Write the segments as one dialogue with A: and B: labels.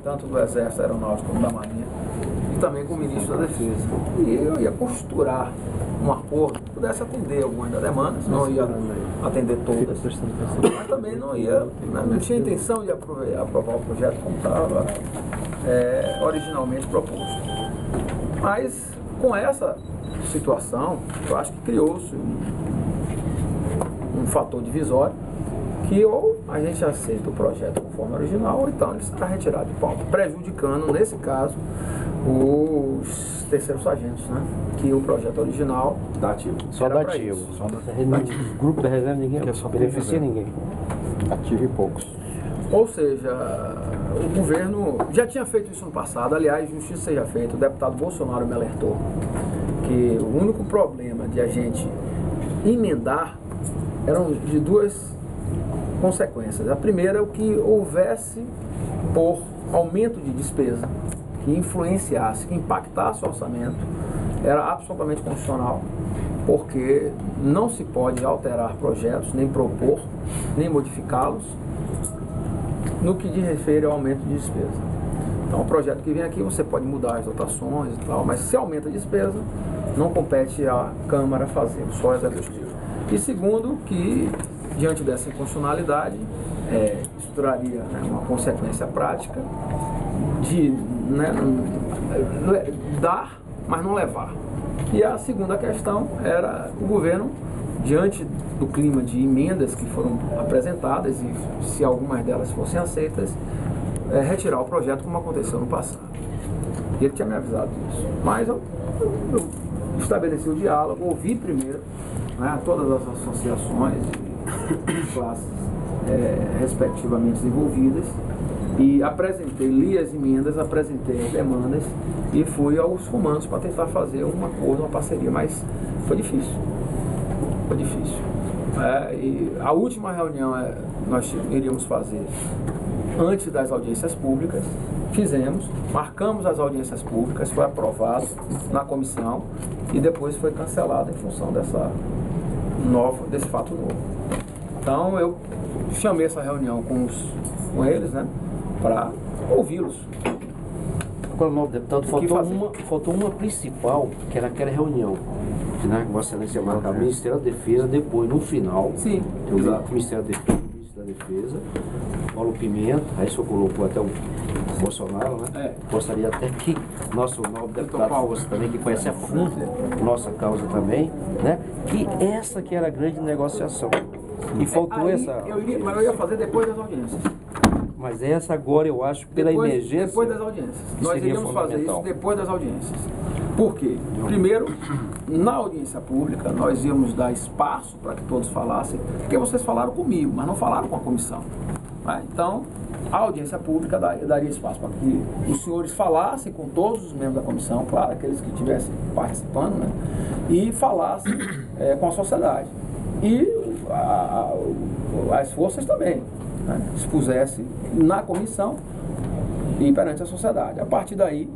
A: tanto do Exército Aeronáutico como da Marinha, e também com o Ministro da Defesa. E eu ia costurar um acordo que pudesse atender algumas das demandas, não ia atender todas, mas também não tinha intenção de aprovar o projeto como estava originalmente proposto. Mas com essa situação, eu acho que criou-se um fator divisório que ou a gente aceita o projeto conforme original, ou então ele será retirado de pauta, prejudicando, nesse caso, os terceiros sargentos, né? Que o projeto original
B: dá ativo.
C: Só dá ativo. O grupo da reserva ninguém beneficia ninguém.
B: Ativo e poucos.
A: Ou seja, o governo já tinha feito isso no passado. Aliás, justiça seja feita, o deputado Bolsonaro me alertou que o único problema de a gente emendar eram de duas consequências. A primeira é o que houvesse por aumento de despesa que influenciasse, que impactasse o orçamento, era absolutamente constitucional, porque não se pode alterar projetos, nem propor, nem modificá-los no que diz respeito ao aumento de despesa. Então, o projeto que vem aqui, você pode mudar as dotações e tal, mas se aumenta a despesa, não compete à Câmara fazer, só o Executivo. E segundo, que diante dessa inconstitucionalidade, isso traria, né, uma consequência prática de, né, dar, mas não levar. E a segunda questão era o governo, diante do clima de emendas que foram apresentadas, e se algumas delas fossem aceitas, retirar o projeto como aconteceu no passado. E ele tinha me avisado disso. Mas eu estabeleci o diálogo, ouvi primeiro, né, todas as associações e classes respectivamente envolvidas, e li as emendas, apresentei as demandas e fui aos comandos para tentar fazer um acordo, uma parceria, mas foi difícil. Foi difícil. E a última reunião nós iríamos fazer antes das audiências públicas, fizemos, marcamos as audiências públicas, foi aprovado na comissão e depois foi cancelado em função desse fato novo. Então eu chamei essa reunião com eles, né, para ouvi-los.
C: Agora, novo deputado, faltou uma principal, que era aquela reunião, né, Vossa Excelência marcava o Ministério da Defesa, depois, no final,
A: sim,
C: o Ministério da Defesa, o Ministro da Defesa, Paulo Pimenta, aí só colocou até o Bolsonaro, né? Gostaria até que nosso novo deputado fosse também, que conhece a fundo nossa causa também, né? Que essa que era a grande negociação. E faltou essa...
A: Mas eu ia fazer depois das audiências.
C: Mas essa agora, eu acho, pela emergência...
A: Depois das audiências. Nós iríamos fazer isso depois das audiências. Por quê? Primeiro, na audiência pública, nós íamos dar espaço para que todos falassem, porque vocês falaram comigo, mas não falaram com a comissão. Então, a audiência pública daria espaço para que os senhores falassem com todos os membros da comissão, claro, aqueles que estivessem participando, né? E falassem com a sociedade. E as forças também, né? Expusessem na comissão e perante a sociedade. A partir daí,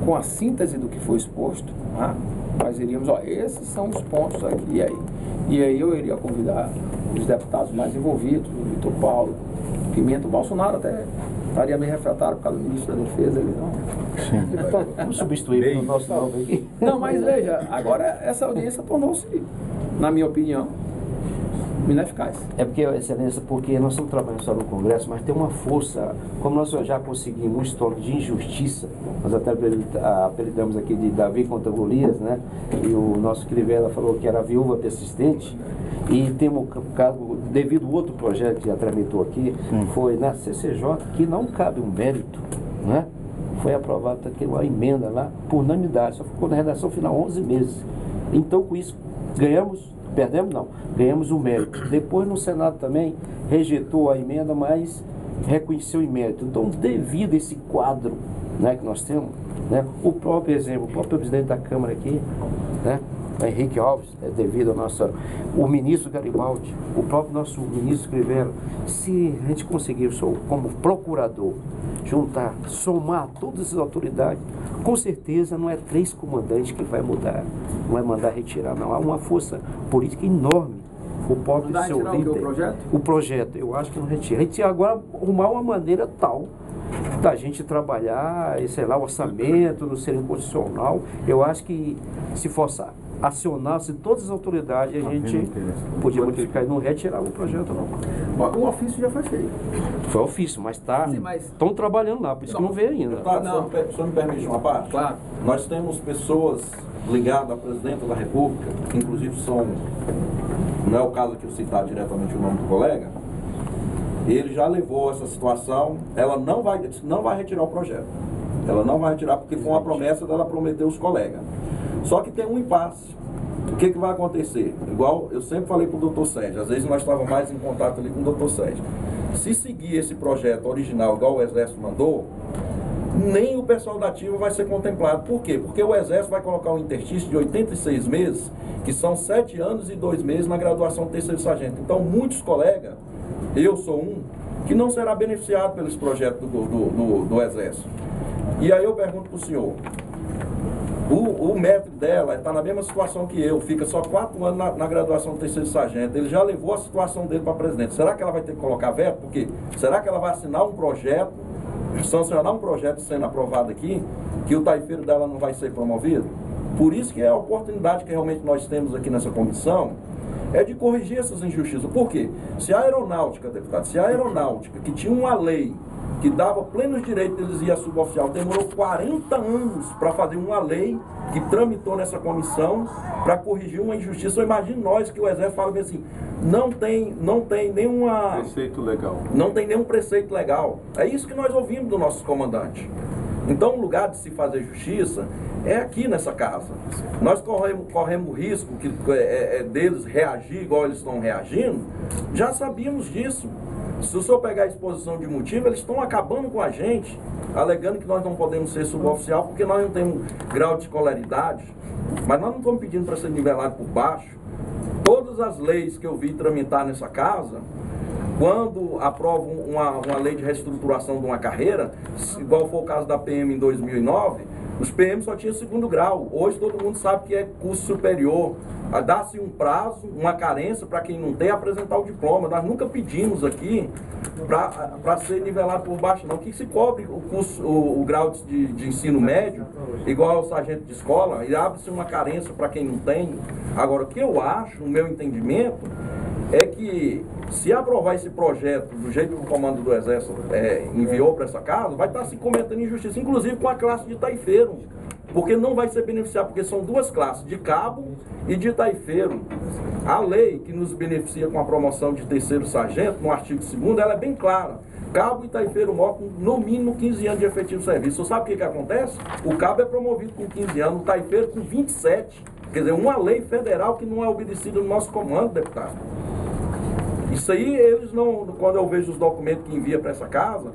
A: com a síntese do que foi exposto, né, nós iríamos, esses são os pontos aqui, e aí eu iria convidar os deputados mais envolvidos, o Vitor Paulo, Pimenta, o Bolsonaro até estaria meio refratário por causa do Ministro da Defesa, ele não.
C: Então, vamos substituir o nosso nome aqui.
A: Não, mas veja, agora essa audiência tornou-se, na minha opinião, ineficaz.
C: É porque, Excelência, porque nós estamos trabalhando só no Congresso, mas tem uma força, como nós já conseguimos um histórico de injustiça, nós até apelidamos aqui de Davi contra Golias, né? E o nosso Crivella falou que era viúva persistente, e temos o caso, devido ao outro projeto que já tramitou aqui, foi na CCJ, que não cabe um mérito, né? Foi aprovado aqui uma emenda lá, por unanimidade, só ficou na redação final 11 meses. Então, com isso, perdemos não, ganhamos o mérito. Depois no Senado também rejeitou a emenda, mas reconheceu o mérito. Então, devido a esse quadro, né, que nós temos, né, o próprio exemplo, o próprio presidente da Câmara aqui, né, Henrique Alves, devido ao o ministro Garibaldi, o próprio nosso ministro Crivella, se a gente conseguir, como procurador, juntar, somar todas as autoridades, com certeza não é 3 comandantes que vai mudar, não vai mandar retirar, não. Há uma força política enorme. O próprio seu líder, o projeto, eu acho que não retira. Retira agora, arrumar uma maneira tal da gente trabalhar, sei lá, orçamento, no ser constitucional. Eu acho que se fosse acionasse todas as autoridades, a gente podia modificar e não retirar o projeto, não.
A: O ofício já foi feito.
C: Foi ofício, mas estão trabalhando lá, por isso que não veio ainda.
B: Só me permite uma parte?
A: Claro.
B: Nós temos pessoas ligadas à presidenta da República, que inclusive são, não é o caso aqui eu citar diretamente o nome do colega, ele já levou essa situação, ela não vai retirar o projeto. Ela não vai retirar porque foi uma promessa dela prometer os colegas. Só que tem um impasse. O que vai acontecer? Igual eu sempre falei para o doutor Sérgio, às vezes nós estávamos mais em contato ali com o doutor Sérgio. Se seguir esse projeto original, igual o Exército mandou, nem o pessoal da ativa vai ser contemplado. Por quê? Porque o Exército vai colocar um interstício de 86 meses, que são 7 anos e 2 meses na graduação de terceiro sargento. Então, muitos colegas, eu sou um, que não será beneficiado pelos projetos do Exército. E aí eu pergunto para o senhor, o médico dela está na mesma situação que eu, fica só 4 anos na graduação de terceiro sargento, ele já levou a situação dele para presidente. Será que ela vai ter que colocar veto? Porque será que ela vai assinar um projeto, sancionar um projeto sendo aprovado aqui, que o taifeiro dela não vai ser promovido? Por isso que é a oportunidade que realmente nós temos aqui nessa comissão, é de corrigir essas injustiças. Por quê? Se a aeronáutica, deputado, que tinha uma lei que dava plenos direitos deles ir a suboficial, demorou 40 anos para fazer uma lei que tramitou nessa comissão para corrigir uma injustiça. Eu imagino nós que o Exército fala bem assim, não tem nenhuma...
D: Preceito legal.
A: Não tem nenhum preceito legal. É isso que nós ouvimos do nosso comandante. Então, o lugar de se fazer justiça é aqui nessa casa. Nós corremos risco deles reagir igual eles estão reagindo. Já sabíamos disso. Se o senhor pegar a exposição de motivo, eles estão acabando com a gente, alegando que nós não podemos ser suboficial porque nós não temos grau de escolaridade. Mas nós não estamos pedindo para ser nivelado por baixo. Todas as leis que eu vi tramitar nessa casa, quando aprovam uma lei de reestruturação de uma carreira, igual foi o caso da PM em 2009, os PM só tinham 2º grau. Hoje todo mundo sabe que é curso superior. Dá-se um prazo, uma carência para quem não tem apresentar o diploma. Nós nunca pedimos aqui para ser nivelado por baixo, não. Que se cobre o grau de ensino médio, igual ao sargento de escola, e abre-se uma carência para quem não tem. Agora, o que eu acho, no meu entendimento, é que se aprovar esse projeto do jeito que o comando do Exército enviou para essa casa, vai estar se cometendo injustiça, inclusive com a classe de taifeiro, porque não vai ser beneficiado, porque são 2 classes, de cabo e de taifeiro. A lei que nos beneficia com a promoção de terceiro sargento, no artigo 2º, ela é bem clara. Cabo e taifeiro maior com no mínimo 15 anos de efetivo de serviço. Você sabe o que acontece? O cabo é promovido com 15 anos, o taifeiro com 27. Quer dizer, uma lei federal que não é obedecida no nosso comando, deputado. Isso aí, eles não, quando eu vejo os documentos que envia para essa casa,